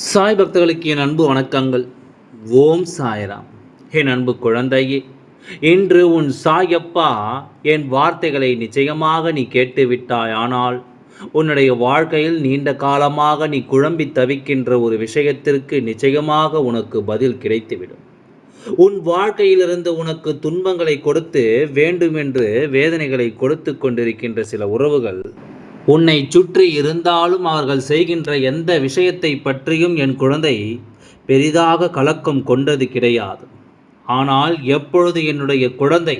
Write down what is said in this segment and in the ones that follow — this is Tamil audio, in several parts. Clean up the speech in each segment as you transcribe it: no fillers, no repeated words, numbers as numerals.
சாய் பக்தர்களுக்கு என் அன்பு வணக்கங்கள். ஓம் சாய்ராம். என் அன்பு குழந்தையே, இன்று உன் சாயப்பா என் வார்த்தைகளை நிச்சயமாக நீ கேட்டுவிட்டாய். ஆனால் உன்னுடைய வாழ்க்கையில் நீண்ட காலமாக நீ குழம்பி தவிக்கின்ற ஒரு விஷயத்திற்கு நிச்சயமாக உனக்கு பதில் கிடைத்துவிடும். உன் வாழ்க்கையிலிருந்து உனக்கு துன்பங்களை கொடுத்து வேண்டுமென்று வேதனைகளை கொடுத்து கொண்டிருக்கின்ற சில உறவுகள் உன்னை சுற்றி இருந்தாலும் அவர்கள் செய்கின்ற எந்த விஷயத்தை பற்றியும் என் குழந்தை பெரிதாக கலக்கம் கொண்டது கிடையாது. ஆனால் எப்பொழுது என்னுடைய குழந்தை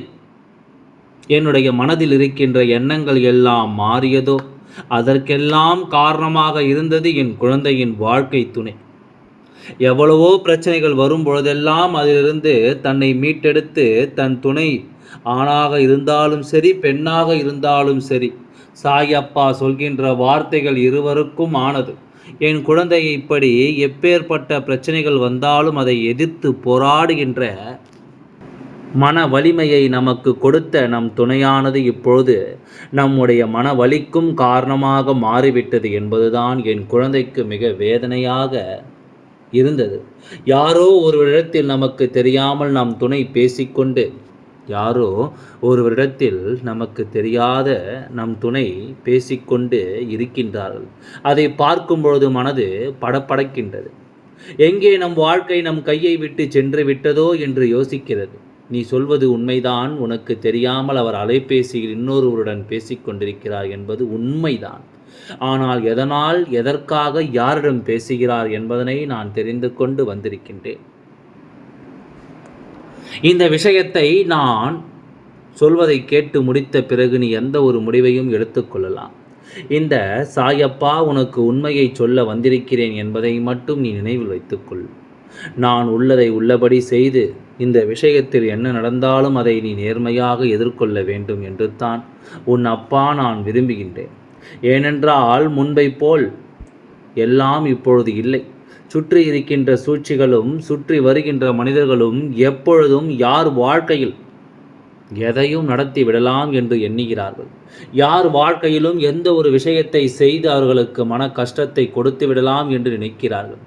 என்னுடைய மனதில் இருக்கின்ற எண்ணங்கள் எல்லாம் மாறியதோ அதற்கெல்லாம் காரணமாக இருந்தது என் குழந்தையின் வாழ்க்கை துணை. எவ்வளவோ பிரச்சனைகள் வரும் பொழுதெல்லாம் அதிலிருந்து தன்னை மீட்டெடுத்து தன் துணை ஆணாக இருந்தாலும் சரி பெண்ணாக இருந்தாலும் சரி சாயப்பா சொல்கின்ற வார்த்தைகள் இருவருக்கும் ஆனது. என் குழந்தை இப்படி எப்பேற்பட்ட பிரச்சனைகள் வந்தாலும் அதை எதிர்த்து போராடுகின்ற மன வலிமையை நமக்கு கொடுத்த நம் துணையானது இப்பொழுது நம்முடைய மன வலிக்கும் காரணமாக மாறிவிட்டது என்பதுதான் என் குழந்தைக்கு மிக வேதனையாக இருந்தது. யாரோ ஒருவரிடத்தில் நமக்கு தெரியாமல் நம் துணை பேசிக்கொண்டு யாரோ ஒருவரிடத்தில் நமக்கு தெரியாத நம் துணை பேசிக்கொண்டு இருக்கின்றார்கள். அதை பார்க்கும் பொழுது மனது படபடக்கின்றது. எங்கே நம் வாழ்க்கை நம் கையை விட்டு சென்று விட்டதோ என்று யோசிக்கிறது. நீ சொல்வது உண்மைதான், உனக்கு தெரியாமல் அவர் அலைபேசியில் இன்னொருவருடன் பேசிக்கொண்டிருக்கிறார் என்பது உண்மைதான். ஆனால் எதனால் எதற்காக யாரிடம் பேசுகிறார் என்பதனை நான் தெரிந்து கொண்டு வந்திருக்கின்றேன். இந்த விஷயத்தை நான் சொல்வதை கேட்டு முடித்த பிறகு நீ எந்த ஒரு முடிவையும் எடுத்துக்கொள்ளலாம். இந்த சாயப்பா உனக்கு உண்மையை சொல்ல வந்திருக்கிறேன் என்பதை மட்டும் நீ நினைவில் வைத்துக்கொள். நான் உள்ளதை உள்ளபடி செய்து இந்த விஷயத்தில் என்ன நடந்தாலும் அதை நீ நேர்மையாக எதிர்கொள்ள வேண்டும் என்று தான் உன் அப்பா நான் விரும்புகின்றேன். ஏனென்றால் முன்பை போல் எல்லாம் இப்பொழுது இல்லை. சுற்றி இருக்கின்ற சூழ்ச்சிகளும் சுற்றி வருகின்ற மனிதர்களும் எப்பொழுதும் யார் வாழ்க்கையில் எதையும் நடத்தி விடலாம் என்று எண்ணுகிறார்கள். யார் வாழ்க்கையிலும் எந்த ஒரு விஷயத்தை செய்து அவர்களுக்கு மன கஷ்டத்தை கொடுத்து விடலாம் என்று நினைக்கிறார்கள்.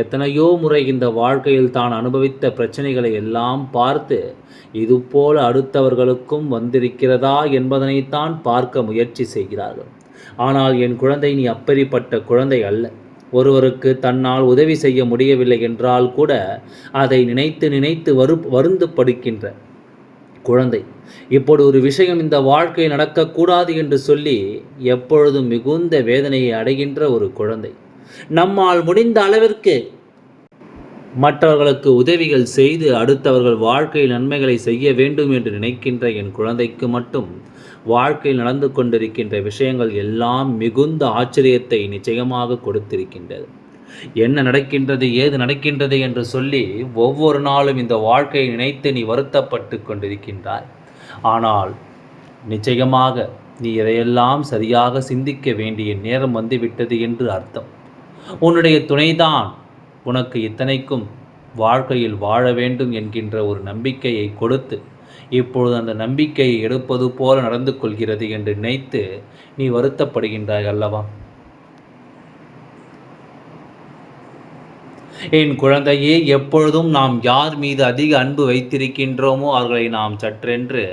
எத்தனையோ முறை இந்த வாழ்க்கையில் தான் அனுபவித்த பிரச்சனைகளை எல்லாம் பார்த்து இதுபோல அடுத்தவர்களுக்கும் வந்திருக்கிறதா என்பதனைத்தான் பார்க்க முயற்சி செய்கிறார்கள். ஆனால் என் குழந்தை, நீ அப்படிப்பட்ட குழந்தை அல்ல. ஒருவருக்கு தன்னால் உதவி செய்ய முடியவில்லை என்றால் கூட அதை நினைத்து நினைத்து வருந்து படுக்கின்ற குழந்தை. இப்படி ஒரு விஷயம் இந்த வாழ்க்கை நடக்கக்கூடாது என்று சொல்லி எப்பொழுதும் மிகுந்த வேதனையை அடைகின்ற ஒரு குழந்தை. நம்மால் முடிந்த அளவிற்கு மற்றவர்களுக்கு உதவிகள் செய்து அடுத்தவர்கள் வாழ்க்கையில் நன்மைகளை செய்ய வேண்டும் என்று நினைக்கின்ற என் குழந்தைக்கு மட்டும் வாழ்க்கையில் நடந்து கொண்டிருக்கின்ற விஷயங்கள் எல்லாம் மிகுந்த ஆச்சரியத்தை நிச்சயமாக கொடுத்திருக்கின்றது. என்ன நடக்கின்றது ஏது நடக்கின்றது என்று சொல்லி ஒவ்வொரு நாளும் இந்த வாழ்க்கையை நினைத்து நீ வருத்தப்பட்டு கொண்டிருக்கின்றாய். ஆனால் நிச்சயமாக நீ இதையெல்லாம் சரியாக சிந்திக்க வேண்டிய நேரம் வந்துவிட்டது என்று அர்த்தம். உன்னுடைய துணைதான் உனக்கு இத்தனைக்கும் வாழ்க்கையில் வாழ வேண்டும் என்கின்ற ஒரு நம்பிக்கையை கொடுத்து இப்பொழுது அந்த நம்பிக்கையை எடுப்பது போல நடந்து கொள்கிறது என்று நினைத்து நீ வருத்தப்படுகின்றாய் அல்லவா? என் குழந்தையே, எப்பொழுதும் நாம் யார் மீது அதிக அன்பு வைத்திருக்கின்றோமோ அவர்களை நாம் சற்றென்று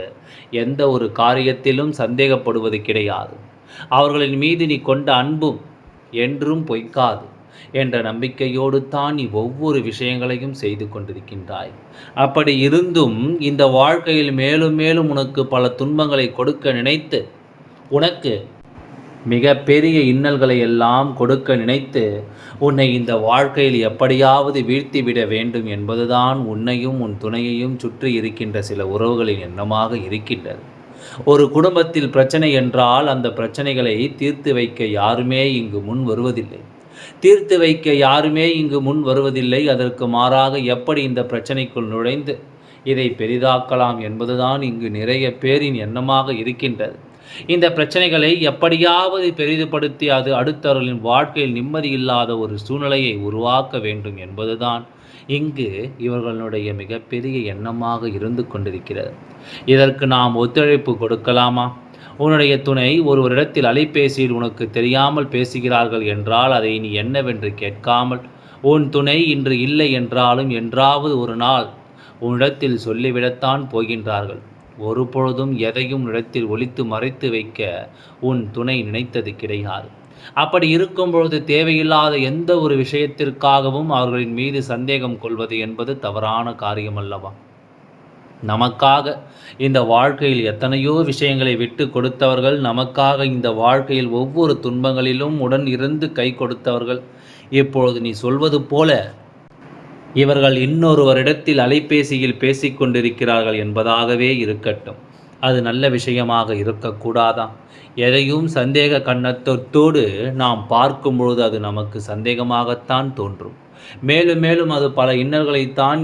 எந்த ஒரு காரியத்திலும் சந்தேகப்படுவது கிடையாது. அவர்களின் மீது நீ கொண்ட அன்பும் என்றும் பொய்க்காது என்ற நம்பிக்கையோடு தான் நீ ஒவ்வொரு விஷயங்களையும் செய்து கொண்டிருக்கின்றாய். அப்படி இருந்தும் இந்த வாழ்க்கையில் மேலும் மேலும் உனக்கு பல துன்பங்களை கொடுக்க நினைத்து உனக்கு மிக பெரிய இன்னல்களை எல்லாம் கொடுக்க நினைத்து உன்னை இந்த வாழ்க்கையில் எப்படியாவது வீழ்த்திவிட வேண்டும் என்பதுதான் உன்னையும் உன் துணையையும் சுற்றி இருக்கின்ற சில உறவுகளின் எண்ணமாக இருக்கின்றது. ஒரு குடும்பத்தில் பிரச்சனை என்றால் அந்த பிரச்சனைகளை தீர்த்து வைக்க யாருமே இங்கு முன் வருவதில்லை. அதற்கு மாறாக எப்படி இந்த பிரச்சனைக்குள் நுழைந்து இதை பெரிதாக்கலாம் என்பதுதான் இங்கு நிறைய பேரின் எண்ணமாக இருக்கின்றது. இந்த பிரச்சனைகளை எப்படியாவது பெரிதுபடுத்தி அது அடுத்தவர்களின் வாழ்க்கையில் நிம்மதி இல்லாத ஒரு சூழ்நிலையை உருவாக்க வேண்டும் என்பதுதான் இங்கு இவர்களுடைய மிகப்பெரிய எண்ணமாக இருந்து கொண்டிருக்கிறது. இதற்கு நாம் ஒத்துழைப்பு கொடுக்கலாமா? உன்னுடைய துணை ஒருவரிடத்தில் அலைபேசியில் உனக்கு தெரியாமல் பேசுகிறார்கள் என்றால் அதை நீ என்னவென்று கேட்காமல், உன் துணை இன்று இல்லை என்றாலும் என்றாவது ஒரு நாள் உன்னிடத்தில் சொல்லிவிடத்தான் போகின்றார்கள். ஒருபொழுதும் எதையும் உன்னிடத்தில் ஒளித்து மறைத்து வைக்க உன் துணை நினைத்தது கிடையாது. அப்படி இருக்கும் பொழுது தேவையில்லாத எந்த ஒரு விஷயத்திற்காகவும் அவர்களின் மீது சந்தேகம் கொள்வது என்பது தவறான காரியம் அல்லவா? நமக்காக இந்த வாழ்க்கையில் எத்தனையோ விஷயங்களை விட்டு கொடுத்தவர்கள், நமக்காக இந்த வாழ்க்கையில் ஒவ்வொரு துன்பங்களிலும் உடன் இருந்து கை கொடுத்தவர்கள், இப்பொழுது நீ சொல்வது போல இவர்கள் இன்னொருவரிடத்தில் அலைபேசியில் பேசிக்கொண்டிருக்கிறார்கள் என்பதாகவே இருக்கட்டும். அது நல்ல விஷயமாக இருக்கக்கூடாதா? எதையும் சந்தேக கண்ணத்தோடு நாம் பார்க்கும் பொழுது அது நமக்கு சந்தேகமாகத்தான் தோன்றும். மேலும் மேலும் அது பல இன்னல்களைத்தான்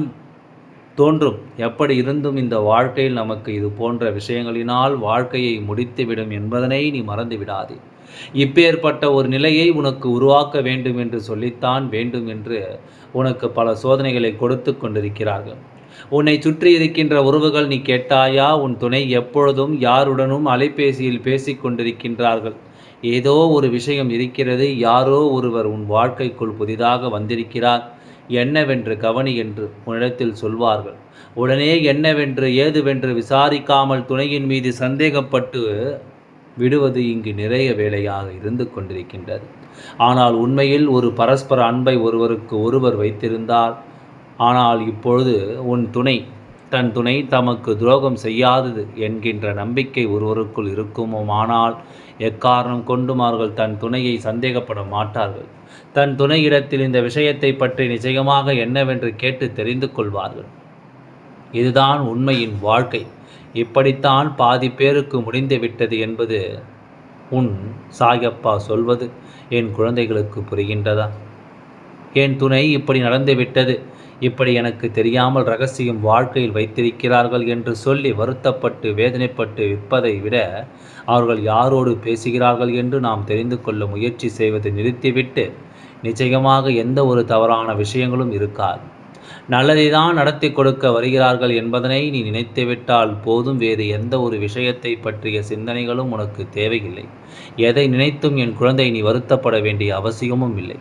தோன்றும். எப்படி இருந்தும் இந்த வாழ்க்கையில் நமக்கு இது போன்ற விஷயங்களினால் வாழ்க்கையை முடித்துவிடும் என்பதனை நீ மறந்து விடாதே. இப்பேற்பட்ட ஒரு நிலையை உனக்கு உருவாக்க வேண்டும் என்று சொல்லித்தான் வேண்டும் என்று உனக்கு பல சோதனைகளை கொடுத்து கொண்டிருக்கிறார்கள். உன்னை சுற்றி இருக்கின்ற உறவுகள் நீ கேட்டாயா? உன் துணை எப்பொழுதும் யாருடனும் அலைபேசியில் பேசிக் கொண்டிருக்கின்றார்கள். ஏதோ ஒரு விஷயம் இருக்கிறது, யாரோ ஒருவர் உன் வாழ்க்கைக்குள் புதிதாக வந்திருக்கிறார், என்னவென்று கவனி என்று உன்னிடத்தில் சொல்வார்கள். உடனே என்னவென்று ஏதுவென்று விசாரிக்காமல் துணையின் மீது சந்தேகப்பட்டு விடுவது இங்கு நிறைய வேலையாக இருந்து கொண்டிருக்கின்றது. ஆனால் உண்மையில் ஒரு பரஸ்பர அன்பை ஒருவருக்கு ஒருவர் வைத்திருந்தால், ஆனால் இப்பொழுது உன் துணை தன் துணை தமக்கு துரோகம் செய்யாதது என்கின்ற நம்பிக்கை ஒருவருக்குள் இருக்குமானால் எக்காரணம் கொண்டும் அவர்கள் தன் துணையை சந்தேகப்பட மாட்டார்கள். தன் துணையிடத்தில் இந்த விஷயத்தை பற்றி நிச்சயமாக என்னவென்று கேட்டு தெரிந்து கொள்வார்கள். இதுதான் உண்மையின் வாழ்க்கை. இப்படித்தான் பாதி பேருக்கு முடிந்து விட்டது என்பது உன் சாயப்பா சொல்வது என் குழந்தைகளுக்கு புரிகின்றதா? என் துணை இப்படி நடந்துவிட்டது, இப்படி எனக்கு தெரியாமல் ரகசியம் வாழ்க்கையில் வைத்திருக்கிறார்கள் என்று சொல்லி வருத்தப்பட்டு வேதனைப்பட்டு விற்பதை விட அவர்கள் யாரோடு பேசுகிறார்கள் என்று நாம் தெரிந்து கொள்ள முயற்சி செய்வதை நிறுத்திவிட்டு நிச்சயமாக எந்த ஒரு தவறான விஷயங்களும் இருக்காது. நல்லதை தான் நடத்தி கொடுக்க வருகிறார்கள் என்பதனை நீ நினைத்துவிட்டால் போதும். வேறு எந்த ஒரு விஷயத்தை பற்றிய சிந்தனைகளும் உனக்கு தேவையில்லை. எதை நினைத்தும் என் குழந்தை நீ வருத்தப்பட வேண்டிய அவசியமும் இல்லை.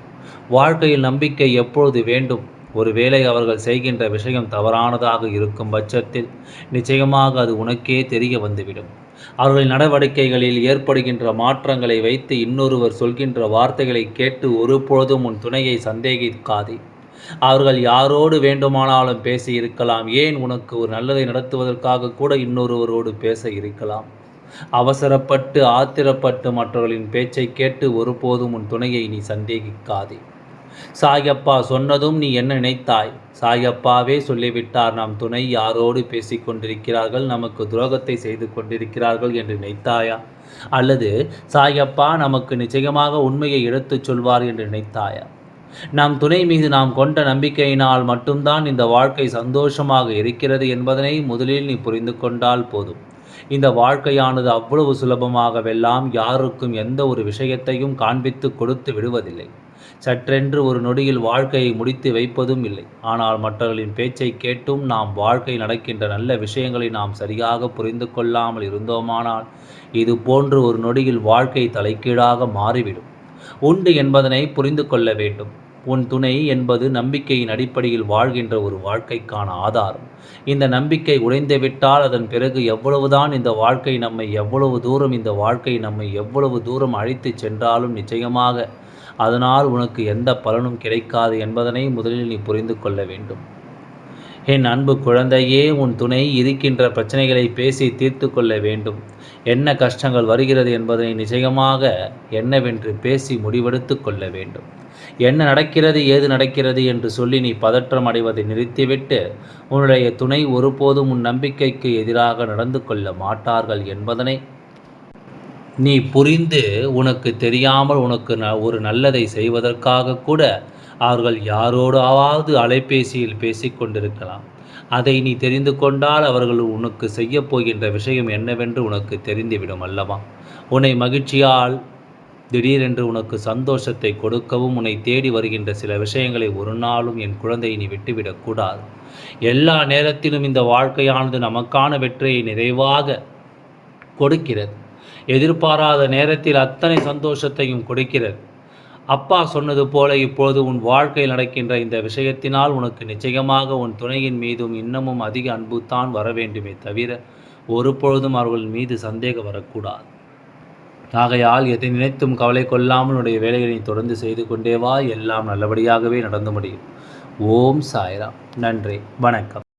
வாழ்க்கையில் நம்பிக்கை எப்பொழுது வேண்டும்? ஒருவேளை அவர்கள் செய்கின்ற விஷயம் தவறானதாக இருக்கும் பட்சத்தில் நிச்சயமாக அது உனக்கே தெரிய வந்துவிடும். அவர்களின் நடவடிக்கைகளில் ஏற்படுகின்ற மாற்றங்களை வைத்து இன்னொருவர் சொல்கின்ற வார்த்தைகளை கேட்டு ஒருபொழுதும் உன் துணையை சந்தேகிக்காதே. அவர்கள் யாரோடு வேண்டுமானாலும் பேசி இருக்கலாம். ஏன் உனக்கு ஒரு நல்லதை நடத்துவதற்காக கூட இன்னொருவரோடு பேச இருக்கலாம். அவசரப்பட்டு ஆத்திரப்பட்டு மற்றவர்களின் பேச்சை கேட்டு ஒருபோதும் உன் துணையை நீ சந்தேகிக்காதே. சாயப்பா சொன்னதும் நீ என்ன நினைத்தாய்? சாயப்பாவே சொல்லிவிட்டார், நம் துணை யாரோடு பேசிக் கொண்டிருக்கிறார்கள், நமக்கு துரோகத்தை செய்து கொண்டிருக்கிறார்கள் என்று நினைத்தாயா? அல்லது சாயப்பா நமக்கு நிச்சயமாக உண்மையை எடுத்துச் சொல்வார் என்று நினைத்தாயா? நம் துணை மீது நாம் கொண்ட நம்பிக்கையினால் மட்டும்தான் இந்த வாழ்க்கை சந்தோஷமாக இருக்கிறது என்பதனை முதலில் நீ புரிந்து கொண்டால் போதும். இந்த வாழ்க்கையானது அவ்வளவு சுலபமாகவெல்லாம் யாருக்கும் எந்த ஒரு விஷயத்தையும் காண்பித்து கொடுத்து விடுவதில்லை. சற்றென்று ஒரு நொடியில் வாழ்க்கையை முடித்து வைப்பதும் இல்லை. ஆனால் மற்றவர்களின் பேச்சை கேட்டும் நாம் வாழ்க்கை நடக்கின்ற நல்ல விஷயங்களை நாம் சரியாக புரிந்து கொள்ளாமல் இருந்தோமானால் இது போன்று ஒரு நொடியில் வாழ்க்கை தலைகீழாக மாறிவிடும். உண்டு என்பதனை புரிந்து கொள்ள வேண்டும். உன் துணை என்பது நம்பிக்கையின் அடிப்படையில் வாழ்கின்ற ஒரு வாழ்க்கைக்கான ஆதாரம். இந்த நம்பிக்கை உடைந்துவிட்டால் அதன் பிறகு எவ்வளவுதான் இந்த வாழ்க்கை நம்மை எவ்வளவு தூரம் அழைத்து சென்றாலும் நிச்சயமாக அதனால் உனக்கு எந்த பலனும் கிடைக்காது என்பதனை முதலில் நீ புரிந்து கொள்ள வேண்டும். என் அன்பு குழந்தையே, உன் துணை இருக்கின்ற பிரச்சனைகளை பேசி தீர்த்து கொள்ள வேண்டும். என்ன கஷ்டங்கள் வருகிறது என்பதனை நிச்சயமாக என்னவென்று பேசி முடிவெடுத்து கொள்ள வேண்டும். என்ன நடக்கிறது ஏது நடக்கிறது என்று சொல்லி நீ பதற்றம் அடைவதை நிறுத்திவிட்டு உன்னுடைய துணை ஒருபோதும் உன் நம்பிக்கைக்கு எதிராக நடந்து கொள்ள மாட்டார்கள் என்பதனை நீ புரிந்து உனக்கு தெரியாமல் உனக்கு ஒரு நல்லதை செய்வதற்காக கூட அவர்கள் யாரோடாவது அலைபேசியில் பேசிக்கொண்டிருக்கலாம். அதை நீ தெரிந்து கொண்டால் அவர்கள் உனக்கு செய்ய போகின்ற விஷயம் என்னவென்று உனக்கு தெரிந்துவிடும் அல்லவா? உன்னை மகிழ்ச்சியால் திடீரென்று உனக்கு சந்தோஷத்தை கொடுக்கவும் உன்னை தேடி வருகின்ற சில விஷயங்களை ஒரு நாளும் என் குழந்தையை நீ விட்டுவிடக்கூடாது. எல்லா நேரத்திலும் இந்த வாழ்க்கையானது நமக்கான வெற்றியை நிறைவாக கொடுக்கிறது. எதிர்பாராத நேரத்தில் அத்தனை சந்தோஷத்தையும் கொடுக்கிறது. அப்பா சொன்னது போல இப்பொழுது உன் வாழ்க்கையில் நடக்கின்ற இந்த விஷயத்தினால் உனக்கு நிச்சயமாக உன் துணையின் மீதும் இன்னமும் அதிக அன்பு தான் வர வேண்டுமே தவிர ஒரு பொழுதும் அவர்கள் மீது சந்தேகம் வரக்கூடாது. ஆகையால் எதை நினைத்தும் கவலை கொள்ளாமல் உன்னுடைய வேலைகளை தொடர்ந்து செய்து கொண்டே வா. எல்லாம் நல்லபடியாகவே நடந்து முடியும். ஓம் சாய்ராம். நன்றி. வணக்கம்.